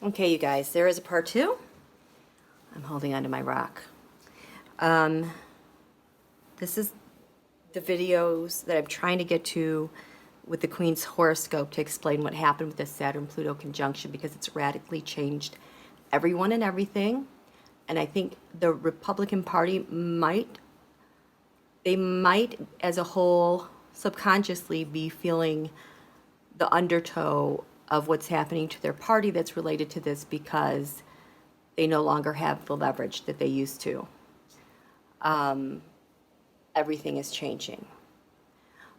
Okay, you guys, there is a part two. I'm holding onto my rock. Um, this is the videos that I'm trying to get to with the Queen's horoscope to explain what happened with the Saturn-Pluto conjunction, because it's radically changed everyone and everything. And I think the Republican Party might, as a whole, subconsciously be feeling the undertow of what's happening to their party that's related to this, because they no longer have the leverage that they used to. Everything is changing.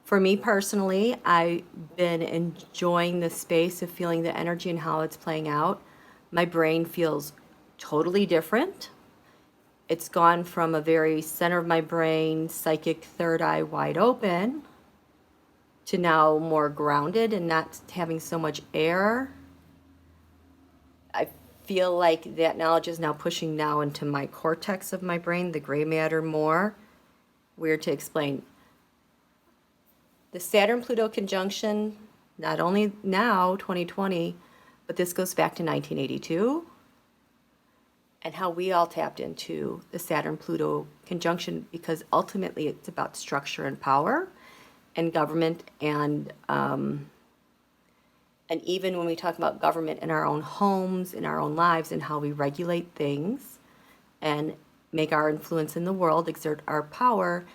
For me personally, I've been enjoying the space of feeling the energy and how it's playing out. My brain feels totally different. It's gone from a very center of my brain, psychic third eye wide open, to now more grounded and not having so much air. I feel like that knowledge is now pushing now into my cortex of my brain, the gray matter more. Weird to explain. The Saturn-Pluto conjunction, not only now, 2020, but this goes back to 1982, and how we all tapped into the Saturn-Pluto conjunction, because ultimately it's about structure and power and government, and even when we talk about government in our own homes, in our own lives, and how we regulate things and make our influence in the world, exert our power,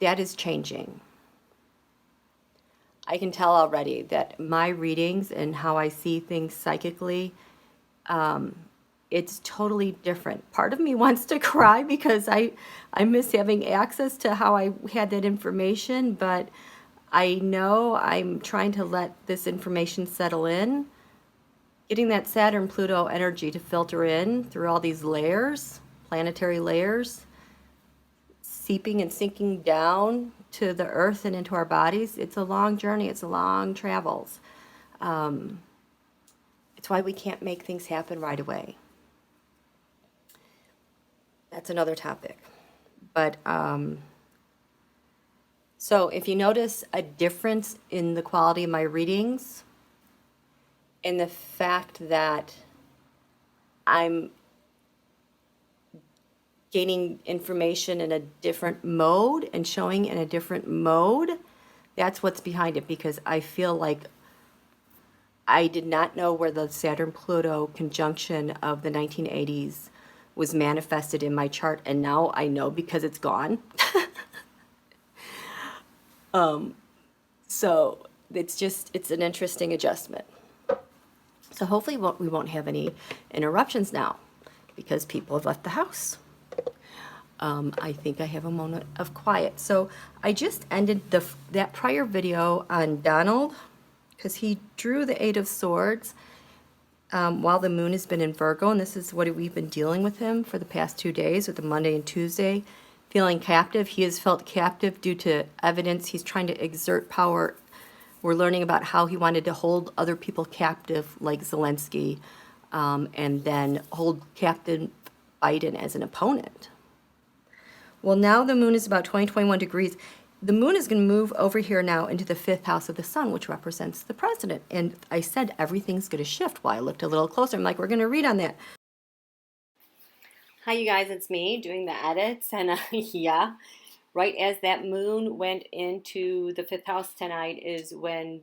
that is changing. I can tell already that my readings and how I see things psychically, it's totally different. Part of me wants to cry because I miss having access to how I had that information, but I know I'm trying to let this information settle in. Getting that Saturn-Pluto energy to filter in through all these layers, planetary layers, seeping and sinking down to the earth and into our bodies, it's a long journey. It's a long travels. It's why we can't make things happen right away. That's another topic. But so if you notice a difference in the quality of my readings, in the fact that I'm gaining information in a different mode and showing in a different mode, that's what's behind it, because I feel like I did not know where the Saturn-Pluto conjunction of the 1980s was manifested in my chart, and now I know because it's gone. So it's an interesting adjustment. So hopefully we won't have any interruptions now, because people have left the house. I think I have a moment of quiet. So I just ended that prior video on Donald, because he drew the Eight of Swords while the moon has been in Virgo, and this is what we've been dealing with him for the past 2 days, with the Monday and Tuesday, feeling captive. He has felt captive due to evidence. He's trying to exert power. We're learning about how he wanted to hold other people captive, like Zelensky, and then hold captive Biden as an opponent. Well, now the moon is about 21 degrees. The moon is going to move over here now into the 5th house of the sun, which represents the president. And I said everything's going to shift. Well, I looked a little closer. I'm like, we're going to read on that. Hi, you guys. It's me doing the edits. And yeah, right as that moon went into the 5th house tonight is when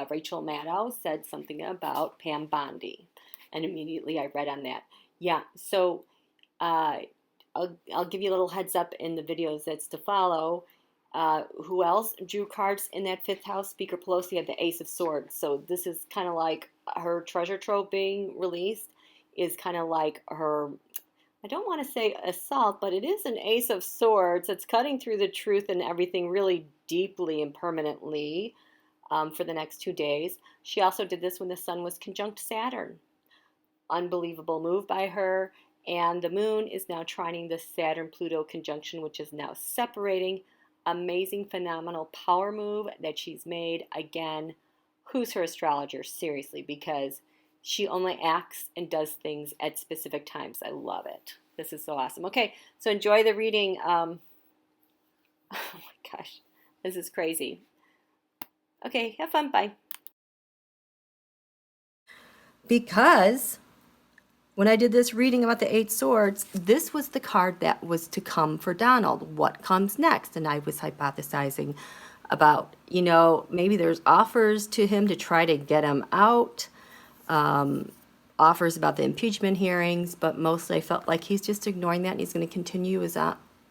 Rachel Maddow said something about Pam B. And immediately I read on that. Yeah, so I'll give you a little heads up in the videos that's to follow. Who else drew cards in that 5th house? Speaker Pelosi had the Ace of Swords. So this is kind of like her treasure trove being released is kind of like her, I don't want to say assault, but it is an Ace of Swords. It's cutting through the truth and everything really deeply and permanently for the next 2 days. She also did this when the sun was conjunct Saturn. Unbelievable move by her. And the moon is now trining the Saturn-Pluto conjunction, which is now separating. Amazing, phenomenal power move that she's made. Again, who's her astrologer? Seriously, because she only acts and does things at specific times. I love it. This is so awesome. Okay, so enjoy the reading. Oh my gosh, this is crazy. Okay, have fun. Bye. Because when I did this reading about the Eight Swords, this was the card that was to come for Donald. What comes next? And I was hypothesizing about, you know, maybe there's offers to him to try to get him out, offers about the impeachment hearings, but mostly I felt like he's just ignoring that and he's going to continue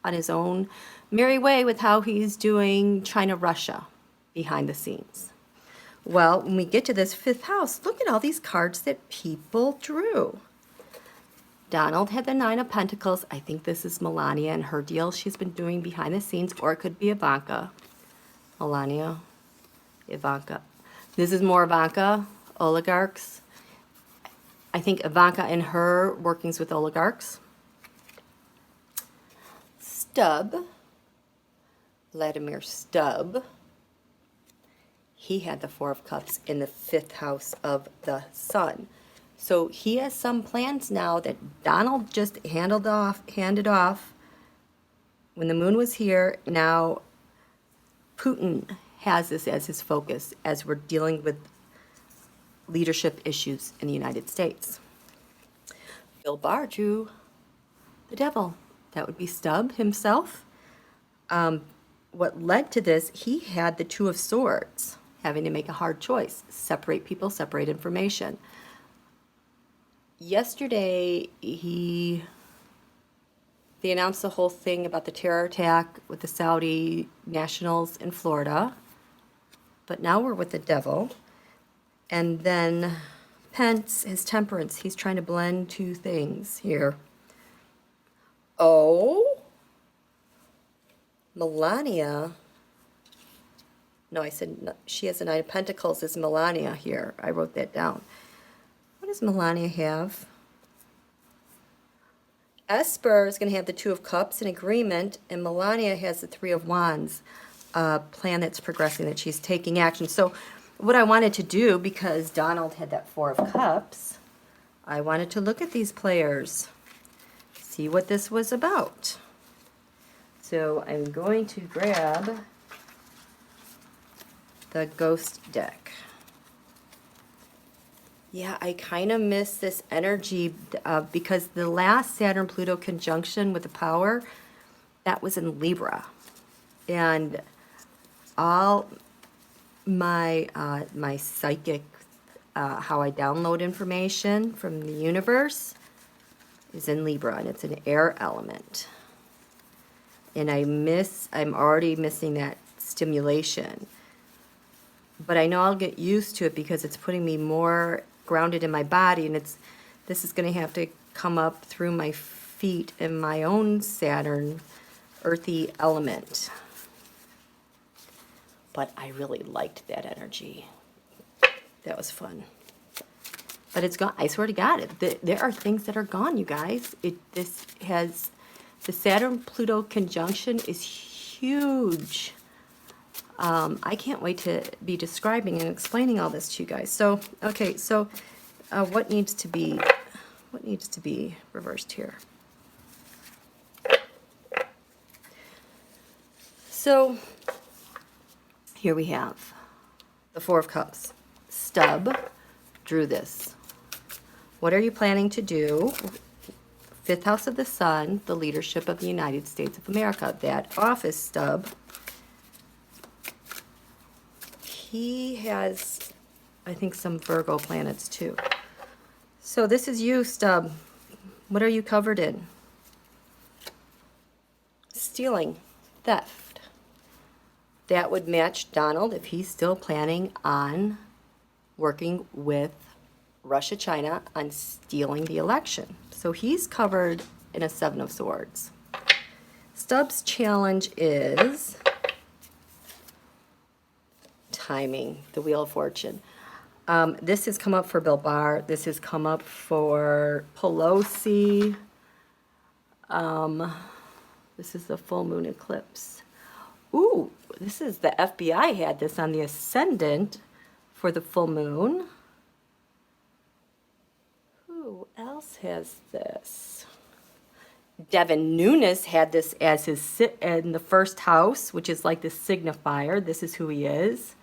on his own merry way with how he's doing China-Russia behind the scenes. Well, when we get to this fifth house, look at all these cards that people drew. Donald had the Nine of Pentacles. I think this is Melania and her deal she's been doing behind the scenes, or it could be Ivanka. Melania, Ivanka. This is more Ivanka, oligarchs. I think Ivanka and her workings with oligarchs. STUB, Vladimir STUB. He had the Four of Cups in the fifth house of the Sun. So he has some plans now that Donald just handed off when the moon was here. Now Putin has this as his focus as we're dealing with leadership issues in the United States. Bill Barr drew the devil. That would be STUB himself. What led to this, he had the Two of Swords, having to make a hard choice. Separate people, separate information. Yesterday, they announced the whole thing about the terror attack with the Saudi nationals in Florida. But now we're with the devil. And then Pence, his temperance, he's trying to blend two things here. Oh, Melania. No, I said no, she has a Nine of Pentacles. Is Melania here? I wrote that down. What does Melania have? Esper is going to have the Two of Cups in agreement, and Melania has the Three of Wands, plan that's progressing, that she's taking action. So what I wanted to do, because Donald had that Four of Cups, I wanted to look at these players, see what this was about. So I'm going to grab the Ghost deck. Yeah, I kind of miss this energy because the last Saturn Pluto conjunction with the power, that was in Libra. And all my my psychic, how I download information from the universe is in Libra, and it's an air element. And I'm already missing that stimulation. But I know I'll get used to it because it's putting me more grounded in my body, and this is going to have to come up through my feet in my own Saturn earthy element. But I really liked that energy. That was fun. But it's gone. I swear to God, there are things that are gone, you guys. The Saturn Pluto conjunction is huge. I can't wait to be describing and explaining all this to you guys. So, okay, so what needs to be reversed here? So, here we have the Four of Cups. STUB drew this. What are you planning to do? Fifth house of the Sun, the leadership of the United States of America. That office, STUB. He has, I think, some Virgo planets too. So this is you, STUB. What are you covered in? Stealing, theft. That would match Donald if he's still planning on working with Russia, China on stealing the election. So he's covered in a Seven of Swords. STUB's challenge is timing, the Wheel of Fortune. This has come up for Bill Barr. This has come up for Pelosi. This is the full moon eclipse. Ooh, this is the FBI had this on the ascendant for the full moon. Who else has this? Devin Nunes had this as his in the first house, which is like the signifier. This is who he is.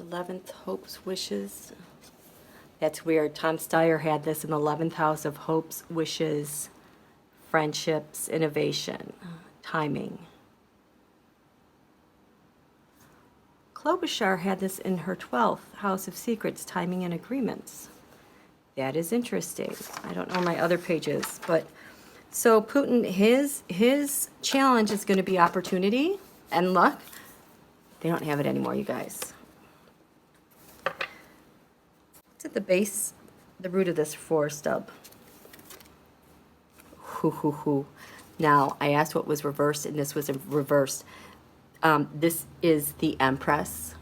11th, hopes, wishes. That's weird. Tom Steyer had this in the 11th house of hopes, wishes, friendships, innovation, timing. Klobuchar had this in her 12th house of secrets, timing and agreements. That is interesting. I don't know my other pages, but so Putin, his challenge is going to be opportunity and luck. They don't have it anymore, you guys. What's at the base, the root of this 4 stub? Now, I asked what was reversed, and this was reversed. This is the Empress.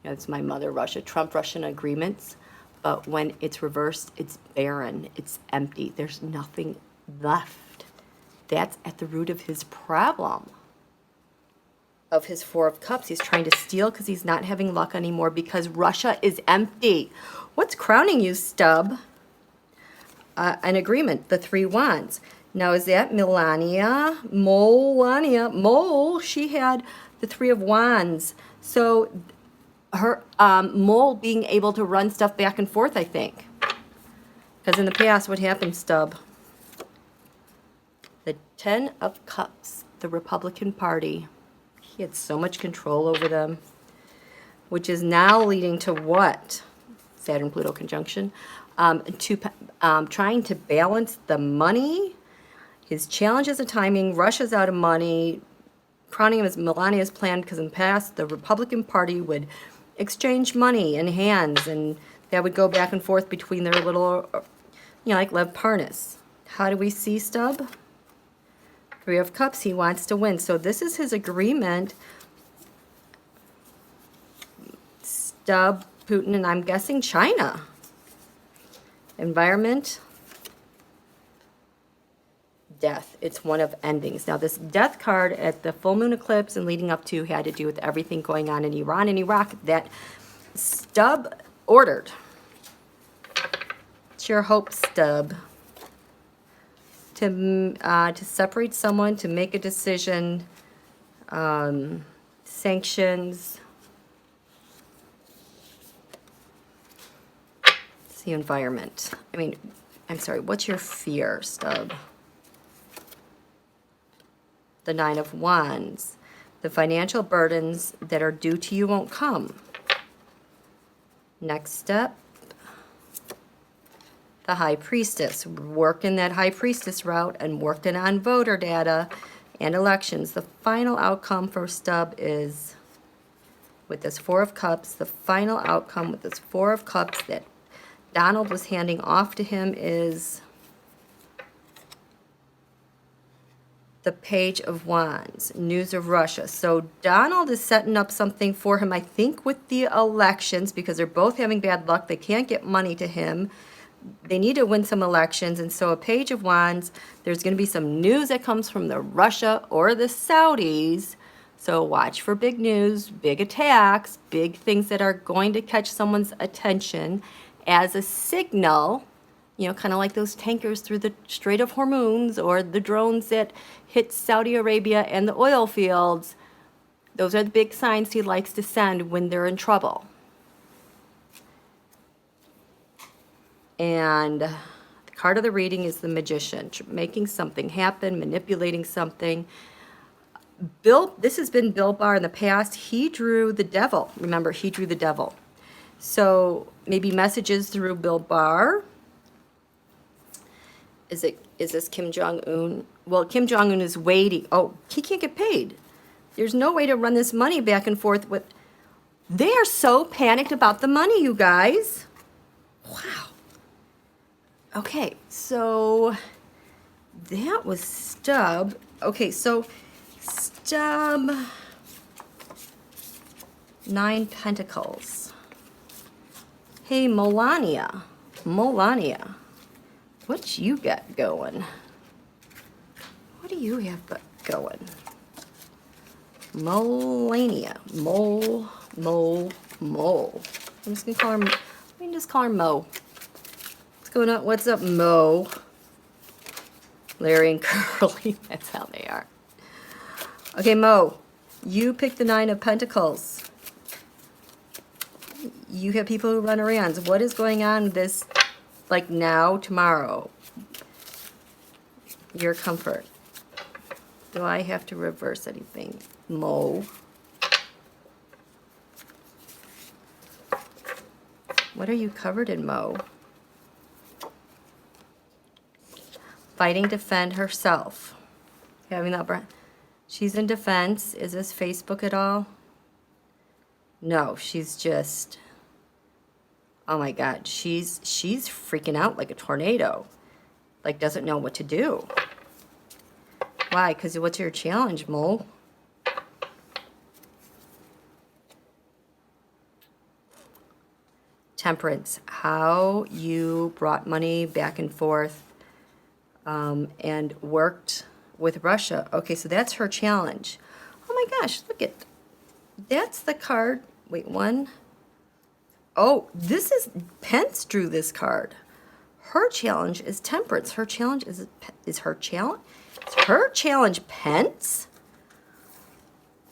It's my mother, Russia. Trump-Russian agreements. But when it's reversed, it's barren. It's empty. There's nothing left. That's at the root of his problem. Of his 4 of Cups. He's trying to steal because he's not having luck anymore because Russia is empty. What's crowning you, Stub? An agreement, the 3 Wands. Now, is that Melania? Mole, she had the 3 of Wands. So, her Mole being able to run stuff back and forth, I think. Because in the past, what happened, Stub? The 10 of Cups, the Republican Party. He had so much control over them, which is now leading to what? Saturn Pluto conjunction. Trying to balance the money, his challenges of timing. Russia's out of money. Crowning him as Melania's plan because in the past the Republican Party would exchange money in hands, and that would go back and forth between their little, like Lev Parnas. How do we see Stub? 3 of Cups, he wants to win. So this is his agreement. Stub, Putin, and I'm guessing China. Environment. Death. It's one of endings. Now this death card at the full moon eclipse and leading up to had to do with everything going on in Iran and Iraq that Stub ordered. It's your hope, Stub. To separate someone, to make a decision, sanctions. It's the environment. I'm sorry, what's your fear, Stub? The 9 of Wands. The financial burdens that are due to you won't come. Next step. The High Priestess, working that High Priestess route and working on voter data and elections. The final outcome for Stub is, with this 4 of Cups, the final outcome with this 4 of Cups that Donald was handing off to him is the Page of Wands, news of Russia. So Donald is setting up something for him, I think, with the elections, because they're both having bad luck. They can't get money to him. They need to win some elections, and so a Page of Wands, there's going to be some news that comes from the Russia or the Saudis, so watch for big news, big attacks, big things that are going to catch someone's attention as a signal, kind of like those tankers through the Strait of Hormuz or the drones that hit Saudi Arabia and the oil fields. Those are the big signs he likes to send when they're in trouble. And the card of the reading is the Magician, making something happen, manipulating something. This has been Bill Barr in the past. He drew the devil. Remember, he drew the devil. So maybe messages through Bill Barr. Is this Kim Jong-un? Well, Kim Jong-un is waiting. Oh, he can't get paid. There's no way to run this money back and forth with. They are so panicked about the money, you guys. Wow. Okay, so that was Stub. Okay, so Stub, 9 Pentacles. Hey, Melania, what you got going? What do you have going? Melania, Mole. I'm just gonna call her. We can just call her Mo. What's going on? What's up, Mo? Larry and Curly. That's how they are. Okay, Mo, you picked the 9 of Pentacles. You have people who run errands. What is going on this, like now, tomorrow? Your comfort. Do I have to reverse anything? Mo. What are you covered in, Mo? Fighting to defend herself. Having that breath. She's in defense. Is this Facebook at all? No, she's just, oh my God, she's freaking out like a tornado. Like doesn't know what to do. Why? Because what's your challenge, Mo? Temperance. How you brought money back and forth and worked with Russia. Okay, so that's her challenge. Oh my gosh, look at, that's the card. Wait, one. Oh, this is, Pence drew this card. Her challenge is temperance. Her challenge is her challenge. Is her challenge Pence?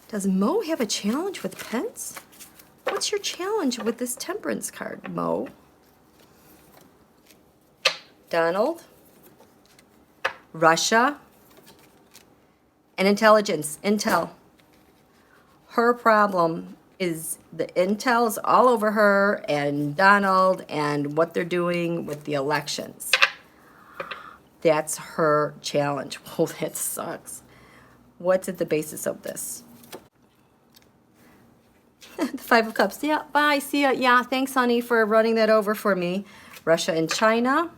Does Mo have a challenge with Pence? What's your challenge with this temperance card, Mo? Donald, Russia, and intelligence. Intel. Her problem is the intel's all over her and Donald and what they're doing with the elections. That's her challenge. Oh, that sucks. What's at the basis of this? The Five of Cups. Yeah, bye. See ya. Yeah, thanks, honey, for running that over for me. Russia and China.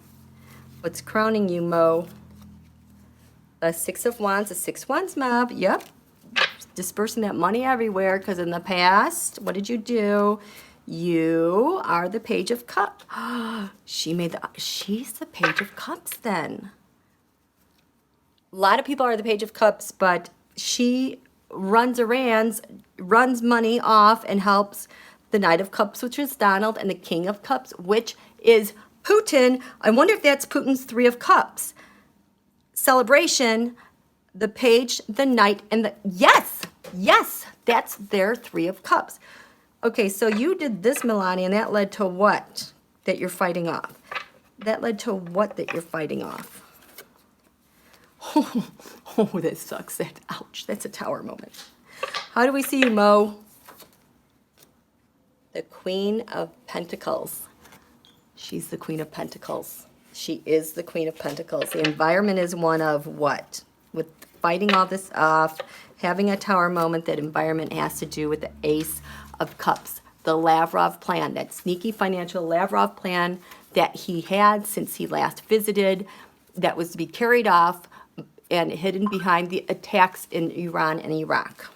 What's crowning you, Mo? The Six of Wands. The Six Wands mob. Yep. Dispersing that money everywhere because in the past, what did you do? You are the Page of Cups. She's the Page of Cups then. A lot of people are the Page of Cups, but she runs errands, runs money off, and helps the Knight of Cups, which is Donald, and the King of Cups, which is Putin. I wonder if that's Putin's Three of Cups. Celebration, the Page, the Knight, and the... Yes, that's their Three of Cups. Okay, so you did this, Melania, and that led to what that you're fighting off? That led to what that you're fighting off? Oh, that sucks. Ouch, that's a tower moment. How do we see you, Mo? The Queen of Pentacles. She's the Queen of Pentacles. She is the Queen of Pentacles. The environment is one of what? With fighting all this off, having a tower moment, that environment has to do with the Ace of Cups. The Lavrov plan, that sneaky financial Lavrov plan that he had since he last visited, that was to be carried off and hidden behind the attacks in Iran and Iraq.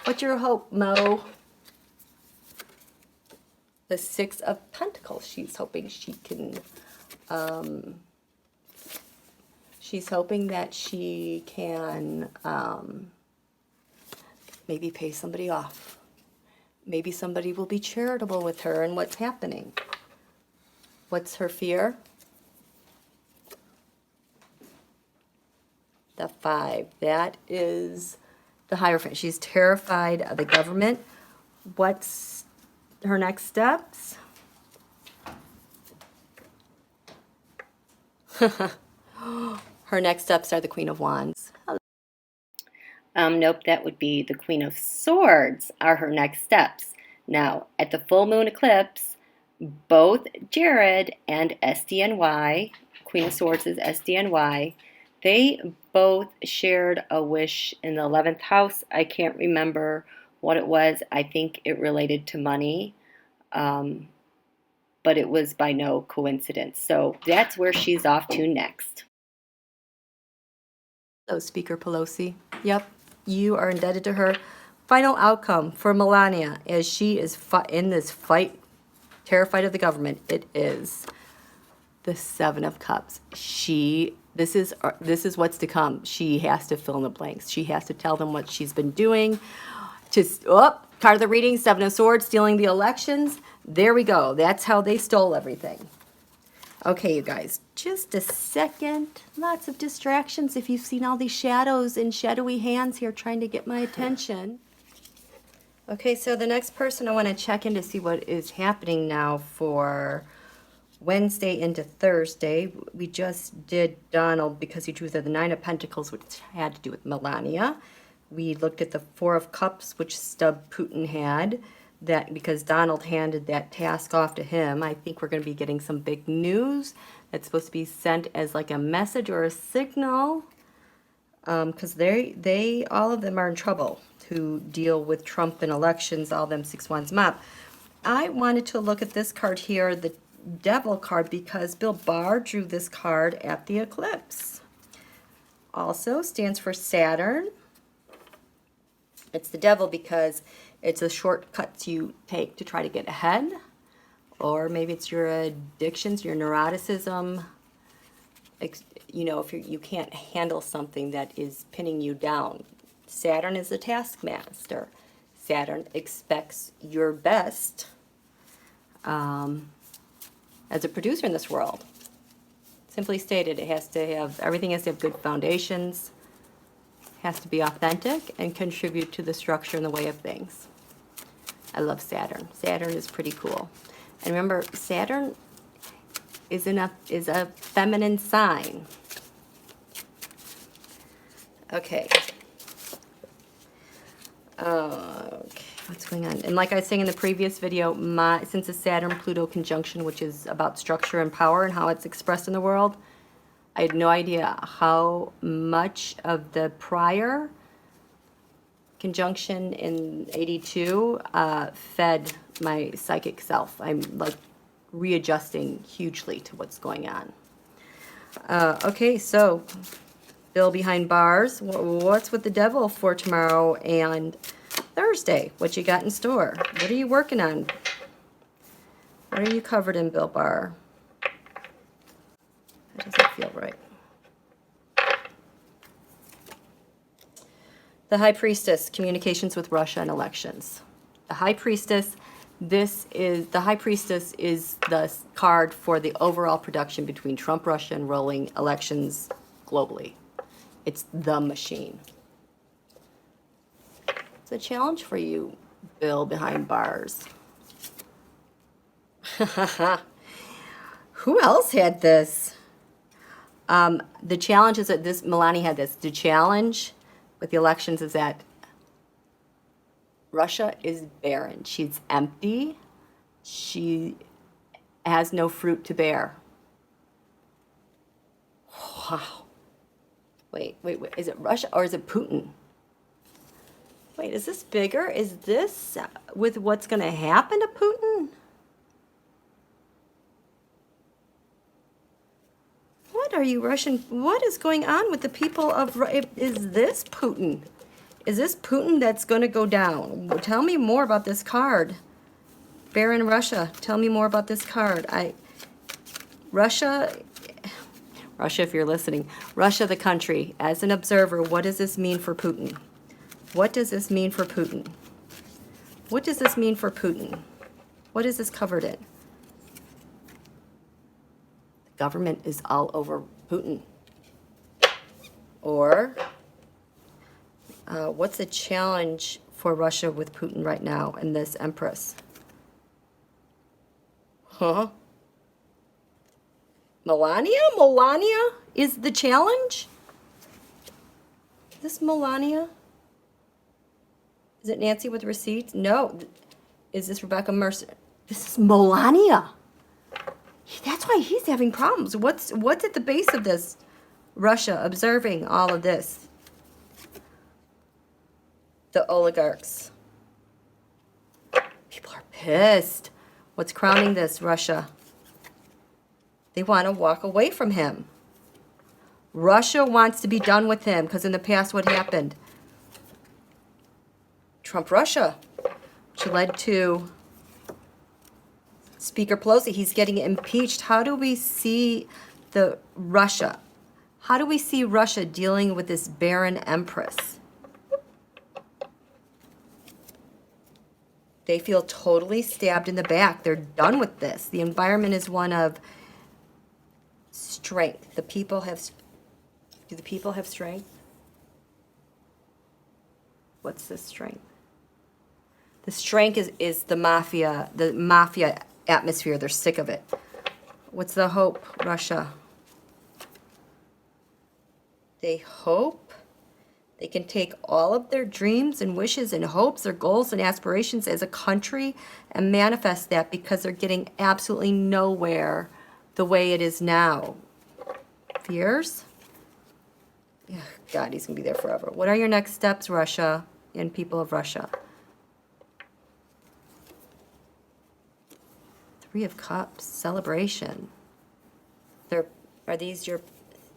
What's your hope, Mo? The Six of Pentacles. She's hoping she can, she's hoping that she can maybe pay somebody off. Maybe somebody will be charitable with her and what's happening. What's her fear? The Five. That is the Hierophant. She's terrified of the government. What's her next steps? Her next steps are the Queen of Wands. Nope, that would be the Queen of Swords are her next steps. Now, at the full moon eclipse, both Jared and SDNY, Queen of Swords is SDNY, they both shared a wish in the 11th house. I can't remember what it was. I think it related to money, but it was by no coincidence. So that's where she's off to next. So, Speaker Pelosi, yep, you are indebted to her. Final outcome for Melania as she is in this fight, terrified of the government. It is the Seven of Cups. This is what's to come. She has to fill in the blanks. She has to tell them what she's been doing. Card of the reading, Seven of Swords, stealing the elections. There we go. That's how they stole everything. Okay, you guys, just a second. Lots of distractions if you've seen all these shadows and shadowy hands here trying to get my attention. Okay, so the next person I want to check in to see what is happening now for Wednesday into Thursday. We just did Donald because he drew the Nine of Pentacles, which had to do with Melania. We looked at the Four of Cups, which STUB Putin had, that because Donald handed that task off to him. I think we're going to be getting some big news that's supposed to be sent as like a message or a signal, because they all of them are in trouble who deal with Trump and elections, all them 6 Wands mob. I wanted to look at this card here, the Devil card, because Bill Barr drew this card at the eclipse. Also stands for Saturn. It's the Devil because it's a shortcut you take to try to get ahead, or maybe it's your addictions, your neuroticism. You know, if you can't handle something that is pinning you down. Saturn is the taskmaster. Saturn expects your best as a producer in this world. Simply stated, it has to have, everything has to have good foundations, has to be authentic, and contribute to the structure and the way of things. I love Saturn. Saturn is pretty cool. And remember, Saturn is a feminine sign. Okay. Okay, what's going on? And like I was saying in the previous video, since the Saturn-Pluto conjunction, which is about structure and power and how it's expressed in the world, I had no idea how much of the prior conjunction in 82 fed my psychic self. I'm like readjusting hugely to what's going on. Okay, so Bill behind bars. What's with the Devil for tomorrow and Thursday? What you got in store? What are you working on? What are you covered in, Bill Barr? That doesn't feel right. The High Priestess, communications with Russia and elections. The High Priestess, the High Priestess is the card for the overall production between Trump, Russia, and rolling elections globally. It's the machine. It's a challenge for you, Bill behind bars. Who else had this? The challenge is that Melania had this. The challenge with the elections is that Russia is barren. She's empty. She has no fruit to bear. Wow. Wait. Is it Russia or is it Putin? Wait, is this bigger? Is this with what's going to happen to Putin? What are you Russian? What is going on with the people of... Is this Putin? Is this Putin that's going to go down? Tell me more about this card. Baron Russia, tell me more about this card. Russia, if you're listening. Russia, the country. As an observer, what does this mean for Putin? What does this mean for Putin? What does this mean for Putin? What is this covered in? The government is all over Putin. Or, what's the challenge for Russia with Putin right now and this Empress? Huh? Melania? Melania is the challenge? Is this Melania? Is it Nancy with receipts? No. Is this Rebecca Mercer? This is Melania. That's why he's having problems. What's at the base of this? Russia observing all of this. The oligarchs. People are pissed. What's crowning this? Russia. They want to walk away from him. Russia wants to be done with him because in the past what happened? Trump-Russia, which led to Speaker Pelosi. He's getting impeached. How do we see the Russia? How do we see Russia dealing with this barren Empress? They feel totally stabbed in the back. They're done with this. The environment is one of strength. The people have... Do the people have strength? What's this strength? The strength is the mafia atmosphere. They're sick of it. What's the hope, Russia? They hope they can take all of their dreams and wishes and hopes, their goals and aspirations as a country and manifest that, because they're getting absolutely nowhere the way it is now. Fears? Yeah, God, he's going to be there forever. What are your next steps, Russia and people of Russia? Three of Cups, celebration.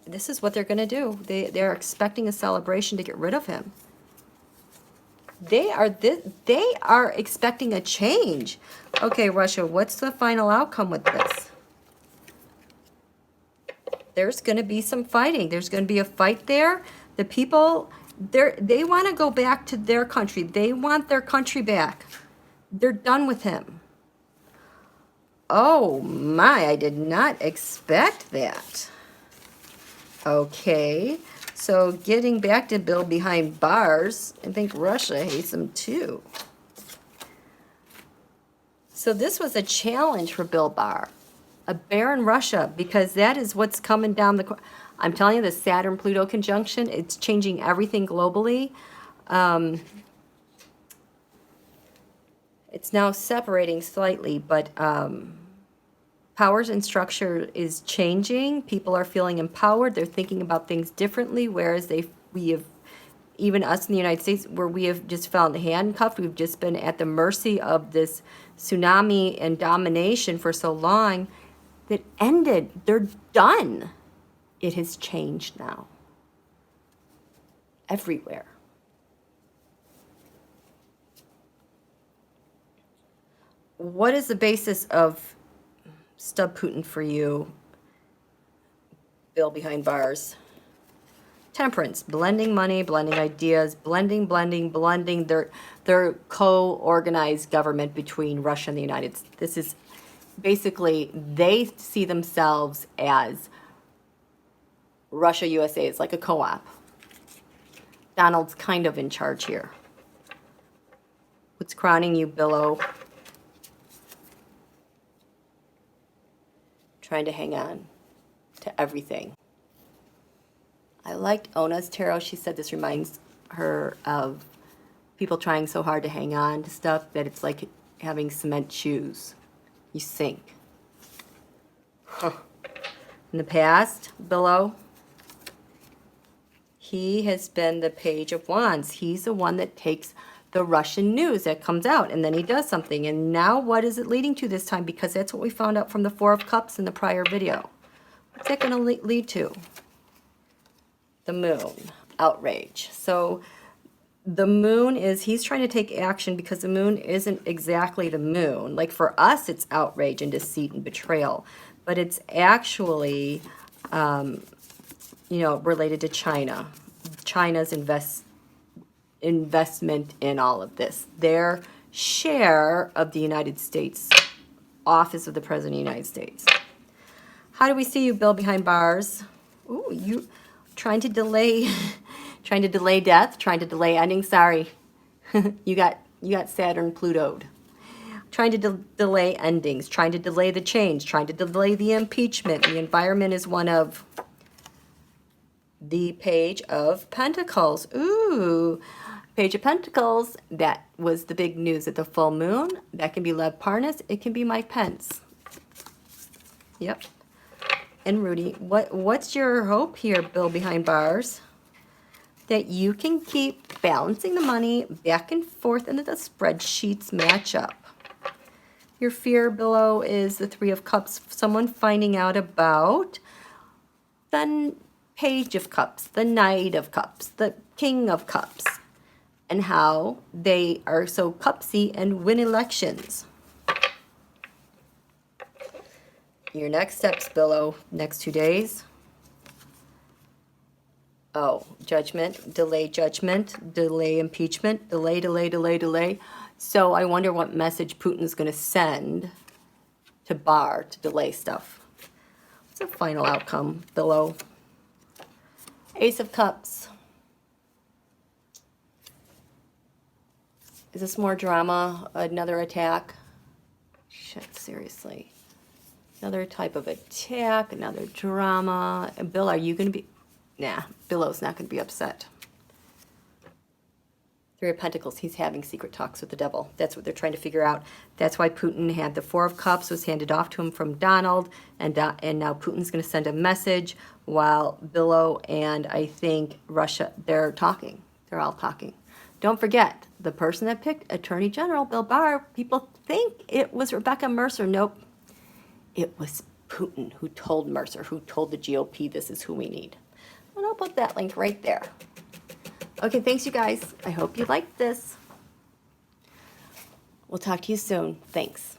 This is what they're going to do. They're expecting a celebration to get rid of him. They are expecting a change. Okay, Russia, what's the final outcome with this? There's going to be some fighting. There's going to be a fight there. The people, they want to go back to their country. They want their country back. They're done with him. Oh my, I did not expect that. Okay, so getting back to Bill behind bars, I think Russia hates him too. So this was a challenge for Bill Barr, a bear in Russia, because that is what's coming down the... I'm telling you, the Saturn Pluto conjunction, it's changing everything globally. It's now separating slightly, but powers and structure is changing. People are feeling empowered. They're thinking about things differently, whereas we have, even us in the United States, where we have just found handcuffed. We've just been at the mercy of this tsunami and domination for so long that ended. They're done. It has changed now. Everywhere. What is the basis of STUB Putin for you, Bill behind bars? Temperance, blending money, blending ideas, blending. They're co-organized government between Russia and the United States. This is basically, they see themselves as Russia, USA. It's like a co-op. Donald's kind of in charge here. What's crowning you, Billow? Trying to hang on to everything. I liked Ona's tarot. She said this reminds her of people trying so hard to hang on to stuff that it's like having cement shoes. You sink. Huh. In the past, Below, he has been the Page of Wands. He's the one that takes the Russian news that comes out, and then he does something. And now what is it leading to this time? Because that's what we found out from the Four of Cups in the prior video. What's that going to lead to? The Moon. Outrage. So the Moon is, he's trying to take action because the Moon isn't exactly the Moon. Like for us, it's outrage and deceit and betrayal. But it's actually, related to China. China's investment in all of this. Their share of the United States, Office of the President of the United States. How do we see you, Bill behind bars? Ooh, you trying to delay death, trying to delay ending. Sorry, you got Saturn Plutoed. Trying to delay endings, trying to delay the change, trying to delay the impeachment. The environment is one of the Page of Pentacles. Ooh, Page of Pentacles, that was the big news at the full moon. That can be Lev Parnas. It can be Mike Pence. Yep. And Rudy, what's your hope here, Bill behind bars? That you can keep balancing the money back and forth and that the spreadsheets match up. Your fear below is the Three of Cups. Someone finding out about the Page of Cups, the Knight of Cups, the King of Cups, and how they are so cupsy and win elections. Your next steps below, next 2 days. Oh, judgment, delay impeachment, delay. So I wonder what message Putin's going to send to Barr to delay stuff. What's the final outcome below? Ace of Cups. Is this more drama? Another attack? Shit, seriously. Another type of attack, another drama. And Bill, are you going to be... Nah, Billow's not going to be upset. Three of Pentacles, he's having secret talks with the devil. That's what they're trying to figure out. That's why Putin had the Four of Cups was handed off to him from Donald, and now Putin's going to send a message while Billow and I think Russia, they're talking. They're all talking. Don't forget, the person that picked Attorney General Bill Barr, people think it was Rebecca Mercer. Nope. It was Putin who told Mercer, who told the GOP this is who we need. And I'll put that link right there. Okay, thanks, you guys. I hope you liked this. We'll talk to you soon. Thanks.